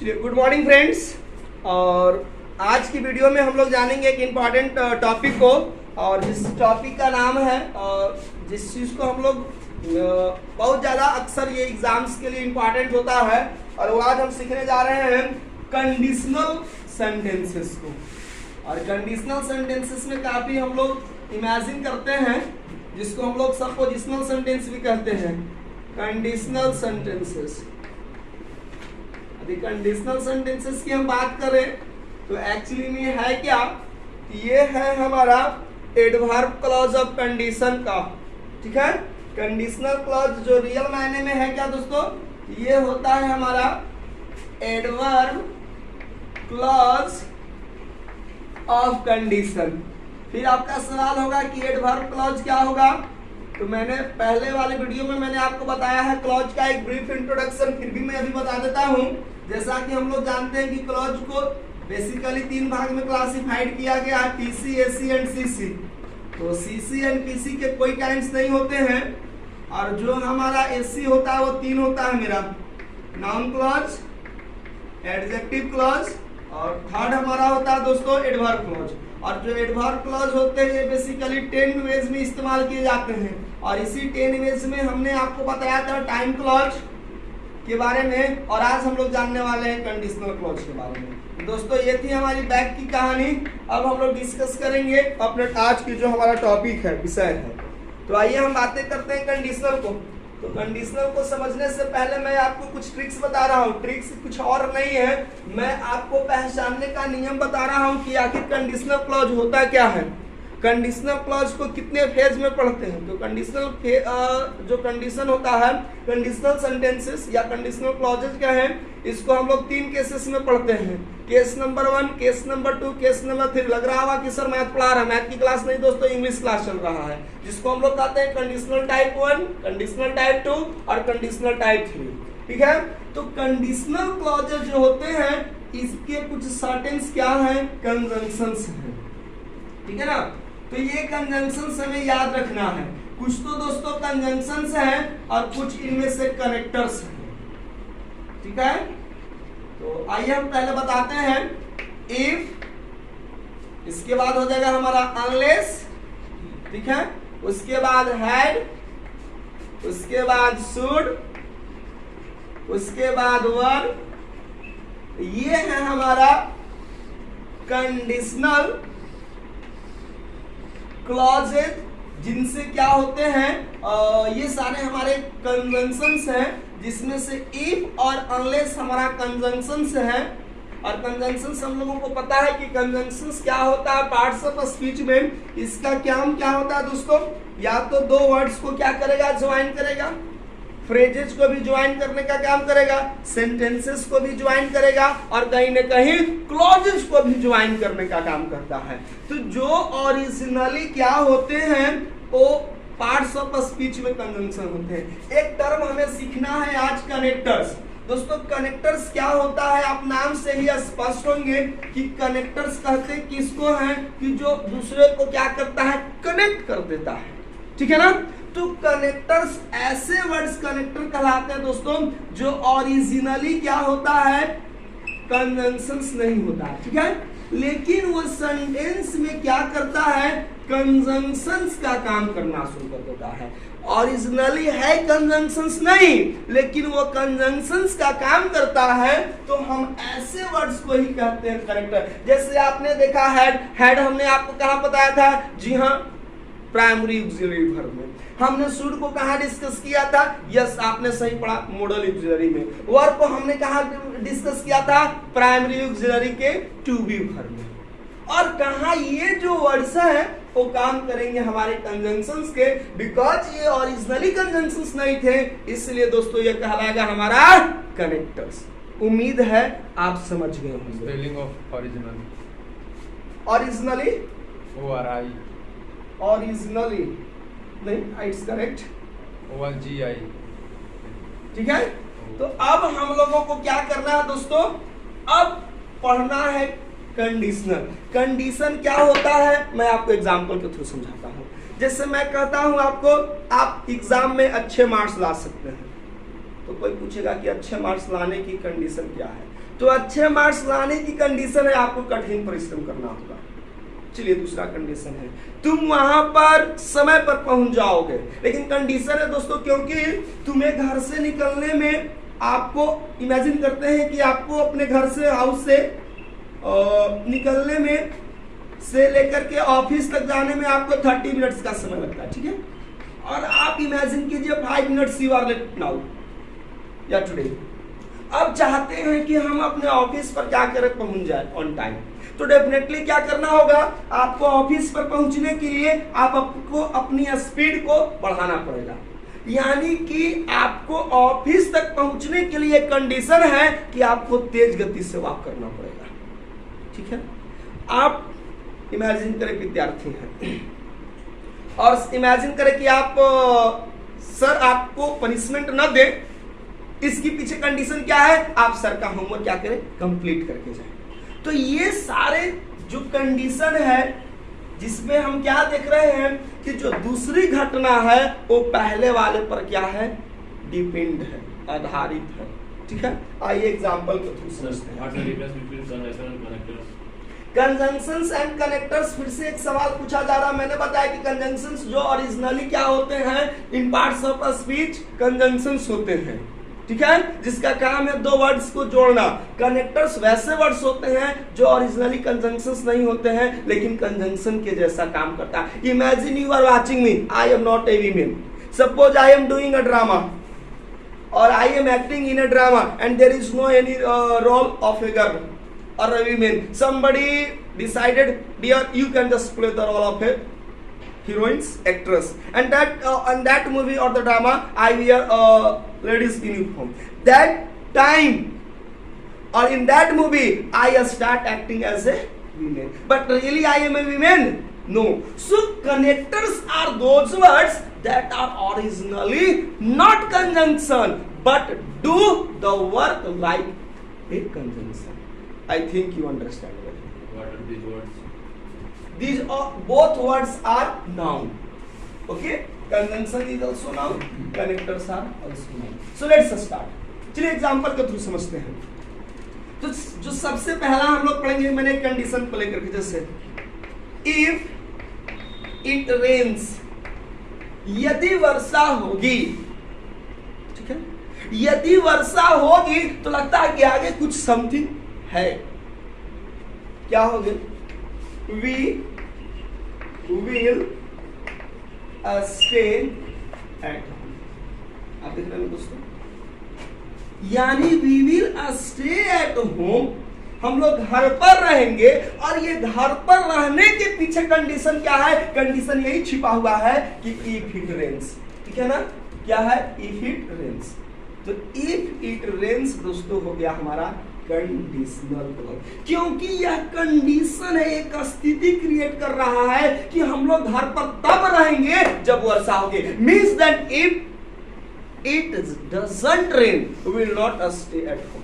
चलिए, good morning friends. और आज की वीडियो में हम लोग जानेंगे एक इम्पॉर्टेंट टॉपिक को, और जिस टॉपिक का नाम है जिस चीज़ को हम लोग बहुत ज़्यादा अक्सर ये एग्जाम्स के लिए इम्पॉर्टेंट होता है, और वो आज हम सीखने जा रहे हैं कंडीशनल सेंटेंसेस को। और कंडीशनल सेंटेंसेस में काफ़ी हम लोग इमेजिन करते हैं, जिसको हम लोग सपोजिशनल सेंटेंस भी कहते हैं। कंडीशनल सेंटेंसेस, अभी कंडीशनल सेंटेंसेस की हम बात करें तो एक्चुअली में है क्या, ये है हमारा एडवर्ब क्लॉज ऑफ कंडीशन का। ठीक है, कंडीशनल क्लॉज जो रियल मायने में है क्या दोस्तों, ये होता है हमारा एडवर्ब क्लॉज ऑफ कंडीशन। फिर आपका सवाल होगा कि एडवर्ब क्लॉज क्या होगा, तो मैंने पहले वाले वीडियो में मैंने आपको बताया है क्लॉज का एक ब्रीफ इंट्रोडक्शन, फिर भी मैं अभी बता देता हूं। जैसा कि हम लोग जानते हैं कि क्लॉज को बेसिकली 3 भाग में क्लासिफाइड किया गया है, टीसी, एसी एंड सीसी। तो सीसी एंड पीसी के कोई टाइम्स नहीं होते हैं, और जो हमारा एसी होता है वो 3 होता है मेरा, नाउन क्लॉज, एडजेक्टिव क्लॉज, और थर्ड हमारा होता है दोस्तों एडवर्ब क्लॉज। और जो एडवर्ब क्लॉज होते हैं ये बेसिकली 10 वेज में इस्तेमाल किए जाते हैं, और इसी 10 वेज में हमने आपको बताया था टाइम क्लॉज के बारे में, और आज हम लोग जानने वाले हैं कंडीशनल क्लॉज के बारे में। दोस्तों ये थी हमारी बैक की कहानी। अब हम लोग डिस्कस करेंगे अपने आज की जो हमारा टॉपिक है, विषय है। तो आइए हम बातें करते हैं कंडीशनल को। तो कंडीशनल को समझने से पहले मैं आपको कुछ ट्रिक्स बता रहा हूँ। ट्रिक्स कुछ और नहीं है, मैं आपको पहचानने का नियम बता रहा हूँ कि आखिर कंडीशनल क्लॉज होता क्या है, कंडीशनल क्लॉज को कितने फेज में पढ़ते हैं। तो कंडीशनल जो कंडीशन होता है, कंडीशनल सेंटेंसेस या कंडीशनल क्लॉजेज क्या है, इसको हम लोग 3 केसेस में पढ़ते हैं। Case number 1, case number 2, case number 3। लग रहा होगा कि सर मैथ पढ़ा रहा है, मैथ की क्लास नहीं दोस्तों, इंग्लिश क्लास चल रहा है, जिसको हम लोग कहते हैं कंडीशनल टाइप 1, कंडीशनल टाइप 2 और कंडीशनल टाइप 3। ठीक है, तो कंडीशनल क्लॉजेज जो होते हैं इसके कुछ सर्टेन्स क्या है, कंजंक्शंस हैं। ठीक है ना, तो ये कंजंक्शंस हमें याद रखना है। कुछ तो दोस्तों कंजंक्शंस हैं और कुछ इनमें से कनेक्टर्स हैं। ठीक है, तो आइए हम पहले बताते हैं इफ, इसके बाद हो जाएगा हमारा अनलेस। ठीक है, उसके बाद हैड, उसके बाद शुड, उसके बाद वर। ये है हमारा कंडीशनल क्लॉजेज, जिनसे क्या होते हैं ये सारे हमारे कंजंक्शंस हैं, जिसमें से इफ और अनलेस हमारा कंजंक्शंस है। और कंजंक्शंस हम लोगों को पता है कि कंजंक्शंस क्या होता है पार्ट्स ऑफ स्पीच में। इसका क्या होता है दोस्तों, या तो 2 वर्ड्स को क्या करेगा, ज्वाइन करेगा, फ्रेजेस को भी ज्वाइन करने का काम करेगा, सेंटेंसेस को भी ज्वाइन करेगा, और कहीं न कहीं क्लॉजेस को भी ज्वाइन करने का काम करता है। तो जो ओरिजिनली क्या होते हैं वो पार्ट्स ऑफ स्पीच में कंजंक्शन होते हैं। एक टर्म हमें सीखना है आज, कनेक्टर्स। दोस्तों कनेक्टर्स क्या होता है, आप नाम से ही स्पष्ट होंगे कि कनेक्टर्स कहते किसको हैं, कि जो दूसरे को क्या करता है, कनेक्ट कर देता है। ठीक है ना, तो कनेक्टर्स ऐसे वर्ड्स कनेक्टर कहलाते हैं दोस्तों जो ओरिजिनली क्या होता है, कंजंक्शंस नहीं होता है। ठीक है, लेकिन वो सेंटेंस में क्या करता है, कंजंक्शंस का काम करना शुरू कर देता है। ओरिजिनली है कंजंक्शंस नहीं, लेकिन वो कंजंक्शंस का काम करता है, तो हम ऐसे वर्ड्स को ही कहते हैं कनेक्टर। जैसे आपने देखा हैड हमने आपको कहाँ बताया था, जी हाँ प्राइमरी ऑक्सिलरी वर्ब में। हमने शुड को कहाँ डिस्कस किया था, यस आपने सही पढ़ा, मॉडल ऑक्सिलरी में। वर्ब को हमने कहाँ डिस्कस किया था, प्राइमरी ऑक्सिलरी के टू बी वर्ब में। और कहाँ ये जो वर्ड्स हैं वो काम करेंगे हमारे कंजंक्शंस के, बिकॉज ये ओरिजिनली कंजंक्शंस नहीं थे, इसलिए दोस्तों ये कहलाएगा हमारा कनेक्टर्स। उम्मीद है आप समझ गए होंगे। Spelling of originally, originally ORI, originally नहीं, इट्स करेक्ट, ORGI। ठीक है, तो अब हम लोगों को क्या करना है दोस्तों, अब पढ़ना है कंडीशनल। कंडीशन क्या होता है, मैं आपको एग्जांपल के थ्रू समझाता हूं। जैसे मैं कहता हूं आपको, आप एग्जाम में अच्छे मार्क्स ला सकते हैं, तो कोई पूछेगा कि अच्छे मार्क्स लाने की कंडीशन क्या है। तो अच्छे मार्क्स लाने की कंडीशन है आपको कठिन परिश्रम करना होगा। चलिए दूसरा कंडीशन है तुम वहां पर समय पर पहुंच जाओगे। लेकिन कंडीशन है दोस्तों, क्योंकि तुम्हें घर से निकलने में आपको इमेजिन करते हैं कि आपको अपने घर से हाउस से निकलने में से लेकर के ऑफिस तक जाने में आपको 30 मिनट्स का समय लगता है, ठीक है। और आप इमेजिन कीजिए 5 minutes you are late now या टुडे। अब चाहते हैं कि हम अपने ऑफिस पर क्या करें, पहुंच जाए ऑन टाइम। तो डेफिनेटली क्या करना होगा, आपको ऑफिस पर पहुंचने के लिए आपको अपनी स्पीड को बढ़ाना पड़ेगा। यानी कि आपको ऑफिस तक पहुंचने के लिए कंडीशन है कि आपको तेज गति से वॉक करना पड़ेगा, ठीक है। आप इमेजिन करें विद्यार्थी हैं और इमेजिन करें कि आप सर आपको पनिशमेंट न दे, इसकी पीछे कंडीशन क्या है, आप सर का होमवर्क क्या करें, कंप्लीट करके जाएं। तो ये सारे जो कंडीशन है जिसमें हम क्या देख रहे हैं कि जो दूसरी घटना है वो पहले वाले पर क्या है, डिपेंड है, आधारित है, ठीक है। आइए एग्जांपल के थ्रू समझते हैं। कंजंक्शंस एंड कनेक्टर्स, फिर से एक सवाल पूछा जा रहा। मैंने बताया कि कंजंक्शंस जो ओरिजिनली क्या होते हैं, इन parts of a speech conjunctions होते हैं, ठीक है, जिसका काम है दो वर्ड्स को जोड़ना। कनेक्टर्स वैसे वर्ड्स होते हैं जो ओरिजिनली कंजंक्शंस नहीं होते हैं लेकिन कंजंक्शन के जैसा काम करता है। Imagine you are watching me, I am not a women. Suppose I am doing a drama और I am acting in a drama and there is no any role of a girl or a woman. Somebody decided, dear, you can just play the role of a heroine's actress, and that movie or the drama I wear a ladies uniform. That time or in that movie I start acting as a woman, but really I am a woman? No. So connectors are those words that are originally not conjunction but do the work like a conjunction. I think you understand well. What are these words? These are both words are noun. Okay? Conjunction is also noun. Connectors are also noun. So let's start. चलिए example के through समझते हैं। तो जो सबसे पहला हम लोग पढ़ेंगे, मैंने कंडीशन को लेकर के, जैसे if it rains, यदि वर्षा होगी, ठीक है, यदि वर्षा होगी तो लगता है कि आगे कुछ समथिंग है। क्या होगी, we will stay at home. आप देख रहे हैं दोस्तों, यानी we will stay at home, हम लोग घर पर रहेंगे। और ये घर पर रहने के पीछे कंडीशन क्या है, कंडीशन यही छिपा हुआ है कि इफ इट रेन्स, ठीक है ना, क्या है, इफ इट रेन्स। तो इफ इट रेन्स दोस्तों हो गया हमारा कंडीशनल क्लॉज, क्योंकि यह कंडीशन है, एक स्थिति क्रिएट कर रहा है कि हम लोग घर पर तब रहेंगे जब वर्षा होगी। Means that if it doesn't rain we will not stay at home.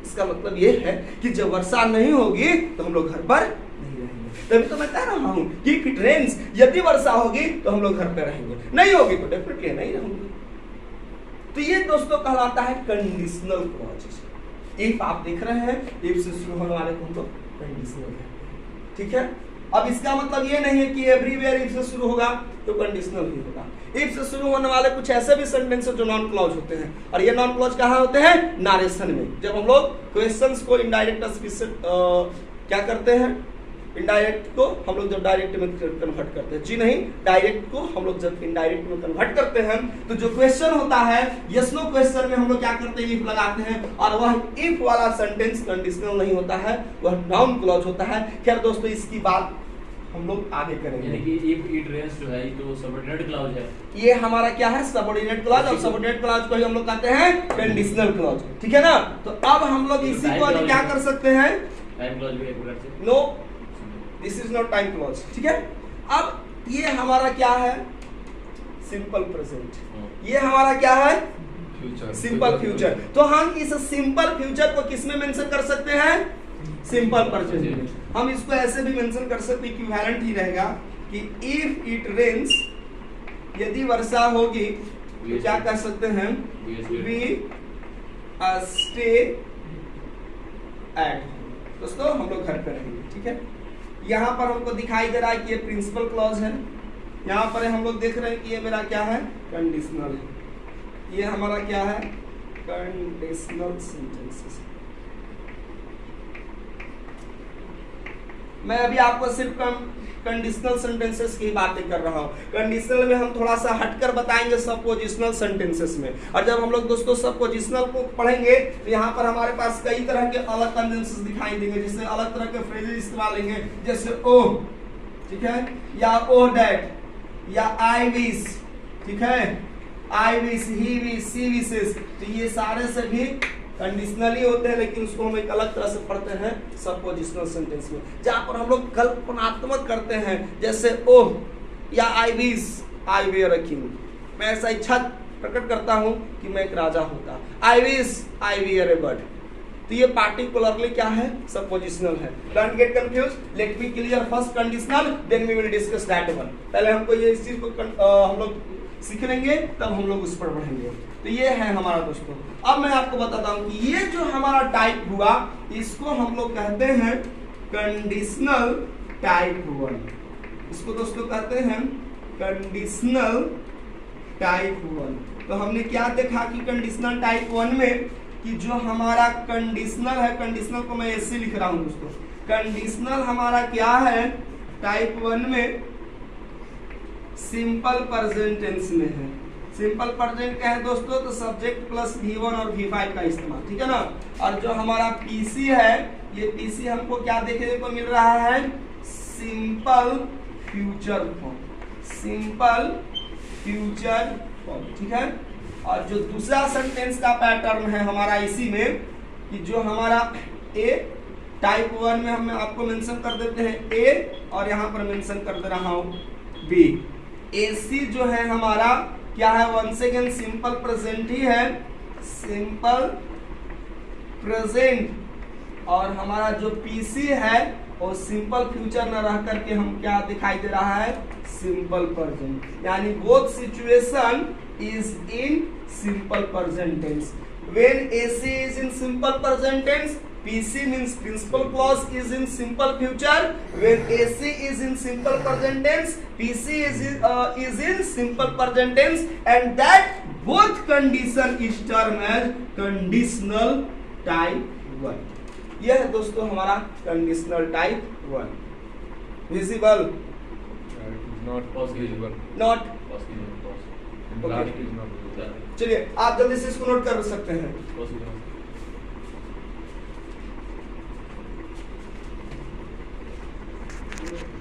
इसका मतलब यह है कि जब वर्षा नहीं होगी तो हम लोग घर पर नहीं रहेंगे। तभी तो मैं कह रहा हूं कि इफ इट रेन्स, यदि वर्षा होगी तो हम लोग घर पर रहेंगे, नहीं होगी तो डेफिनेटली नहीं रहेंगे। तो ये दोस्तों कहलाता है कंडीशनल क्लॉज। इफ आप देख रहे हैं, इफ से शुरू होने वाले को हम लोग कंडीशनल कहते हैं, ठीक है। अब इसका मतलब ये नहीं है कि एवरीवेयर इफ से शुरू होगा तो कंडीशनल ही होगा। इफ से शुरू होने वाले कुछ ऐसे भी सेंटेंस जो नॉन क्लॉज होते हैं, और ये नॉन क्लॉज कहाँ होते हैं, नारेशन में। जब हम लोग क्वेश्चंस को इनडायरेक्ट स्पीच से क्या करते हैं, इनडायरेक्ट को हम लोग जब डायरेक्ट में कन्वर्ट करते हैं, जी नहीं, डायरेक्ट को हम लोग जब इनडायरेक्ट में कन्वर्ट करते हैं तो जो क्वेश्चन होता है यस नो क्वेश्चन में हम लोग क्या करते हैं, इफ लगाते हैं। और वह इफ वाला सेंटेंस कंडीशनल नहीं होता है, वह नाउन क्लॉज होता है। खैर दोस्तों, इसकी बात हम लोग आगे करेंगे। यानी कि इफ इट रेन्स जो है तो सबऑर्डिनेट क्लॉज है, ये हमारा क्या है, सबऑर्डिनेट क्लॉज। और सबऑर्डिनेट क्लॉज को ही हम लोग कहते हैं कंडीशनल क्लॉज, ठीक है ना। तो अब हम लोग इसी को क्या कर सकते हैं, टाइम क्लॉज भी एक प्रकार से, no this is not time clause, ठीक है। अब ये हमारा क्या है, सिंपल प्रेजेंट। ये हमारा क्या है, फ्यूचर, सिंपल फ्यूचर। तो हम इस सिंपल फ्यूचर को किसमें मेंशन कर सकते हैं, सिंपल प्रेजेंट में। हम इसको ऐसे भी मेंशन कर सकते हैं, इक्विवेलेंट ही रहेगा कि इफ इट रेन्स, यदि वर्षा होगी तो क्या कह सकते हैं, वी स्टे एट। दोस्तों हम लोग घर पे रहेंगे, ठीक है। यहाँ पर हमको दिखाई दे रहा है कि ये प्रिंसिपल क्लॉज है, यहाँ पर हम लोग देख रहे हैं कि ये मेरा क्या है, कंडीशनल है। ये हमारा क्या है, कंडीशनल सेंटेंसेस। मैं अभी आपको सिर्फ कंडीशनल सेंटेंसेस की बातें कर रहा हूँ। कंडीशनल में हम थोड़ा सा हटकर बताएंगे सपोजिशनल सेंटेंसेस में। और जब हम लोग दोस्तों सपोजिशनल को पढ़ेंगे तो यहाँ पर हमारे पास कई तरह के अलग कंडेंसेस दिखाई देंगे, जिससे अलग तरह के फ्रेजेस इस्तेमाल लेंगे, जैसे ओ, ठीक है, या ओ डैट, या आई विश, ठीक है, I wish, he wish, she wishes. तो ये सारे से भी कंडीशनली होते हैं, लेकिन उसको हम एक अलग तरह से पढ़ते हैं सपोजिशनल सेंटेंस में, जहां पर हम लोग कल्पनात्मक करते हैं, जैसे ओह या I wish I were a king. मैं ऐसा इच्छा प्रकट करता हूं कि मैं एक राजा होता। I wish I were a bird. तो ये पार्टिकुलरली क्या है, सपोजिशनल है। Don't get confuse, let me clear first conditional, then we will discuss that one. पहले हमको ये इस चीज को हम लोग सीख लेंगे, तब हम लोग उस पर बढ़ेंगे। तो ये है हमारा दोस्तों। अब मैं आपको बताता हूं कि ये जो हमारा टाइप हुआ, इसको हम लोग कहते हैं कंडीशनल टाइप वन। इसको दोस्तों कहते हैं कंडीशनल टाइप वन। तो हमने क्या देखा कि कंडीशनल टाइप वन में कि जो हमारा कंडीशनल है, कंडीशनल को मैं ऐसे लिख रहा हूं दोस्तों, कंडीशनल हमारा क्या है टाइप वन में, सिंपल प्रेजेंट टेंस में है। सिंपल प्रेजेंट क्या है दोस्तों, तो सब्जेक्ट प्लस V1 और V5 का इस्तेमाल, ठीक है ना। और जो हमारा PC है, ये PC हमको क्या देखने को मिल रहा है, simple future form, simple future form, ठीक है। और जो दूसरा सेंटेंस का पैटर्न है हमारा इसी में, कि जो हमारा A टाइप वन में हम आपको मेंशन कर देते हैं A, और यहाँ पर मेंशन कर दे रहा हूँ B। AC जो है हमारा क्या है, वंस अगेन सिंपल प्रेजेंट ही है, सिंपल प्रेजेंट। और हमारा जो PC है वो सिंपल फ्यूचर न रह करके हम क्या दिखाई दे रहा है, सिंपल प्रेजेंट। यानी both situation is in simple present tense. When AC is in simple present tense, PC means principal clause is in simple future. When AC is in simple present tense, PC is in simple present tense, and that both condition is termed as conditional type 1. यह है दोस्तों हमारा conditional type 1. Visible? Not possible. Not. Possible. चलिए आप जल्दी से इसको note कर सकते हैं। पॉसिबल।